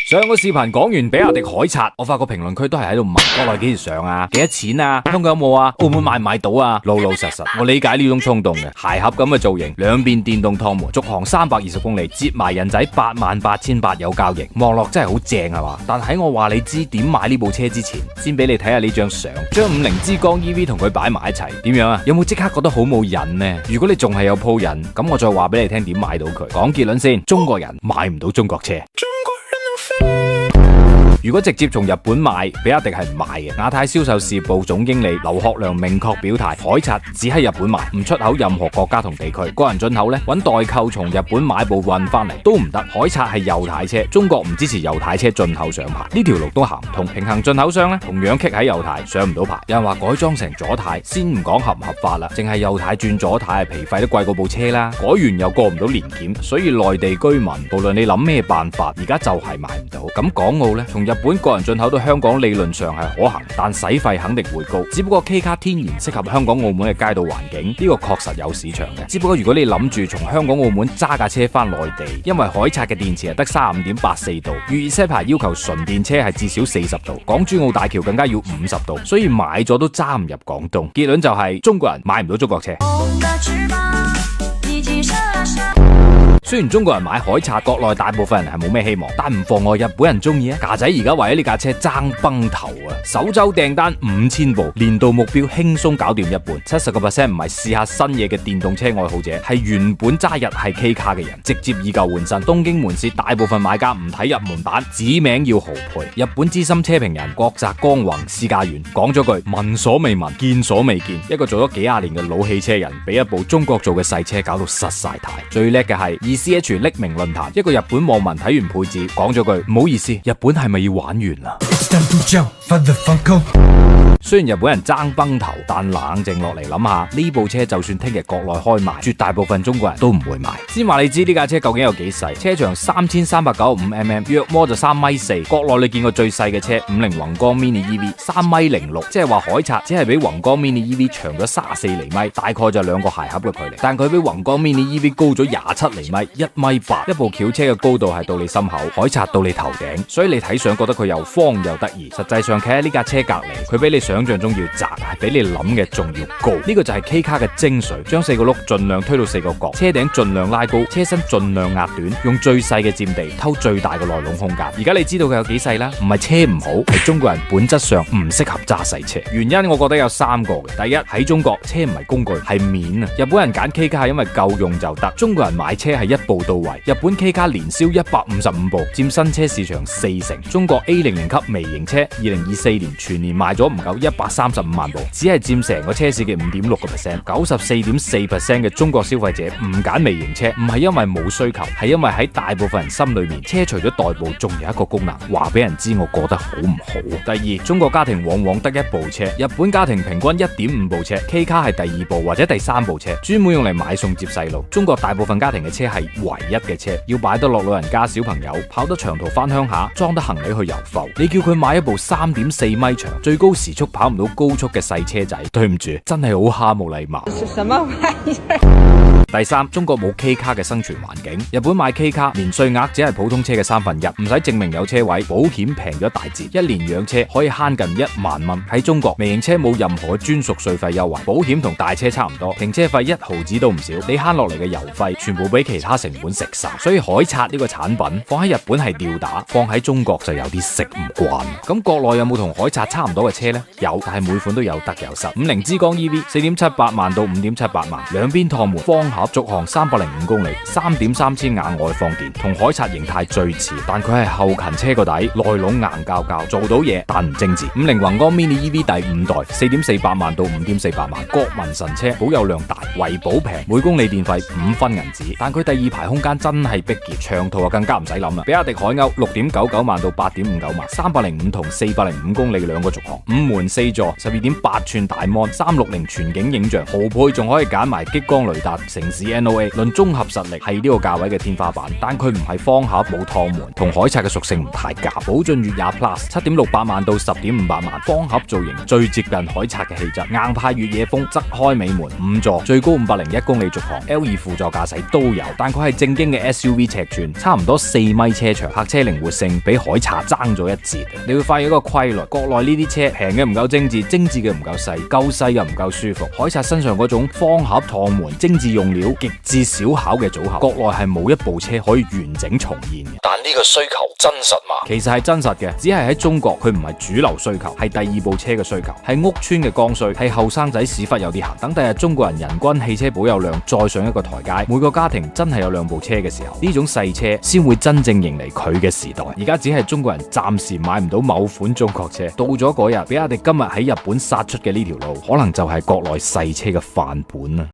上個視頻講完比亞迪凱撒，我發覺評論區都係喺度問國內幾時上啊？幾多錢啊？香港有冇啊？澳門買唔買到啊？老老實實，我理解呢種衝動嘅鞋盒咁嘅造型，兩邊電動趟門，續航320公里，接埋人仔88,800有交易，網絡真係好正係嘛？但喺我話你知點買呢部車之前，先俾你睇下呢張相，將50之光 EV 同佢擺埋一齊，點樣啊？有冇即刻覺得好冇癮呢？如果你仲係有鋪癮，咁我再話俾你聽點買到佢。講結論先，中國人買唔到中國車。如果直接從日本買，比亞迪係唔賣嘅。亞太銷售事部總經理劉學良明確表態，凱撒只喺日本賣，唔出口任何國家同地區。個人進口呢，揾代購從日本買部運翻嚟都唔得。凱撒係右軚車，中國唔支持右軚車進口上牌，呢條路都行唔通。平行進口商呢，同樣棘喺右軚上唔到牌。有人話改裝成左軚，先唔講合唔合法啦，淨係右軚轉左軚，皮費都貴過部車啦。改完又過唔到年檢，所以內地居民無論你諗咩辦法，而家就係買唔到。咁港澳呢，從日本個人進口到香港理論上係可行，但使費肯定會高。只不過 K 卡天然適合香港澳門嘅街道環境，呢個確實有市場嘅。只不過如果你諗住從香港澳門揸架車翻內地，因為凱撒嘅電池係得35.84度，粵 E 車牌要求純電車係至少40度，港珠澳大橋更加要50度，所以買咗都揸唔入廣東。結論就係中國人買唔到中國車。雖然中國人買凱撒，國內大部分人係冇咩希望，但唔妨礙日本人中意啊！架仔而家為咗呢架車爭崩頭啊！首周訂單5000部，年度目標輕鬆搞掂一半。70% 唔係試下新嘢嘅電動車愛好者，係原本揸日系 K 卡嘅人，直接以舊換新。東京門市大部分買家唔睇入門版，指名要豪配。日本資深車評人國澤光宏試駕完講咗句聞所未聞，見所未見。一個做咗幾廿年嘅老汽車人，俾一部中國做嘅細車搞到失晒態。最叻嘅係CH 匿名論壇，一個日本網民睇完配置，講咗句唔好意思，日本係咪要玩完啦？雖然日本人爭崩頭，但冷靜落嚟諗下，呢部車就算聽日國內開賣，絕大部分中國人都唔會買。先話你知呢架車究竟有幾細？車長3395mm，約摸就3.4米。國內你見過最細嘅車50宏光 mini EV 3.06米，即係話凱撒只係比宏光 mini EV 長咗34厘米，大概就兩個鞋盒嘅距離。但佢比宏光 mini EV 高咗27厘米，1.8米。一部轎車嘅高度係到你心口，凱撒到你頭頂，所以你睇上覺得佢又方又得意。實際上企喺呢架車隔籬，佢比你想象中要窄，係比你諗嘅仲要高。呢個就係 K 卡嘅精髓，將4個轆盡量推到4個角，車頂盡量拉高，車身盡量壓短，用最細嘅佔地偷最大嘅內籠空間。而家你知道佢有幾細啦？唔係車唔好，係中國人本質上唔適合揸細車。原因我覺得有3個嘅。第一，喺中國車唔係工具，係面啊。日本人揀 K 卡係因為夠用就得，中國人買車係一步到位。日本 K 卡年銷155部，佔新車市場40%。中國 A00 級微型車2024年全年賣咗唔夠135萬部，只係佔成個車市嘅5.6%。94.4% 嘅中國消費者唔揀微型車，唔係因為冇需求，係因為喺大部分人心裏面，車除咗代步，仲有一個功能，話俾人知我過得好唔好。第二，中國家庭往往得一部車，日本家庭平均1.5部車 ，K 卡係第2部或者第3部車，專門用嚟買餸接細路。中國大部分家庭嘅車係唯一嘅車，要擺得落老人家、小朋友跑得長途翻鄉下，裝得行李去遊埠。你叫佢買一部3.4米長、最高時速跑唔到高速嘅細車仔，對唔住，真係好蝦冇禮貌。什麼玩意？第三，中國冇 K 卡嘅生存環境。日本買 K 卡年稅額只係普通車嘅1/3，唔使證明有車位，保險平咗大截，一年養車可以慳近1萬蚊。喺中國，微型車冇任何專屬稅費優惠，保險同大車差唔多，停車費1毫子都唔少，你慳落嚟嘅油費全部俾其他成本食晒。所以凱撒呢個產品放喺日本係吊打，放喺中國就有啲食唔慣。咁國內有冇同凱撒差唔多嘅車呢？有，但係每款都有得有失。50之光 EV 4.78萬到5.78萬，兩邊趟門，方盒，續航305公里，3.3千額外放電，同凱撒形態最似，但佢係後勤車個底，內籠硬膠膠，做到嘢但唔精緻。50宏光 mini EV 第5代4.48萬到5.48萬，國民神車，保有量大，維保平，每公里電費5分銀紙，但佢第2排空間真係逼傑，長途更加唔使諗啦。比亞迪海鷗6.99萬到8.59萬，305同405公里兩個續航，5門4座，12.8寸大 mon，360全景影像，豪配仲可以揀埋激光雷達，成城市 NOA， 論綜合實力係呢個價位嘅天花板，但佢唔係方盒，冇趟門，同凱撒嘅屬性唔太夾。寶駿越野 Plus 7.68萬到10.58萬，方盒造型最接近凱撒嘅氣質，硬派越野風，側開尾門，5座，最高501公里續航 ，L2 輔助駕駛都有，但佢係正經嘅 SUV 尺寸，差唔多4米車長，泊車靈活性比凱撒爭咗一截。你會發現一個規律，國內呢啲車平嘅唔夠精緻，精緻嘅唔夠細，夠細又唔夠舒服。凱撒身上嗰種方盒趟門、精緻用料、極致小巧嘅組合，國內係冇一部車可以完整重現嘅。但呢個需求真實嘛？其實係真實嘅，只係喺中國佢唔係主流需求，係第二部車嘅需求，係屋村嘅剛需，係後生仔屎忽有啲閒。等第日中國人人均汽車保有量再上一個台階，每個家庭真係有2部車嘅時候，呢種細車先會真正迎嚟佢嘅時代。而家只係中國人暫時買唔到某款中國車，到咗嗰日，比亞迪今日喺日本殺出嘅呢條路，可能就係國內細車嘅範本啦。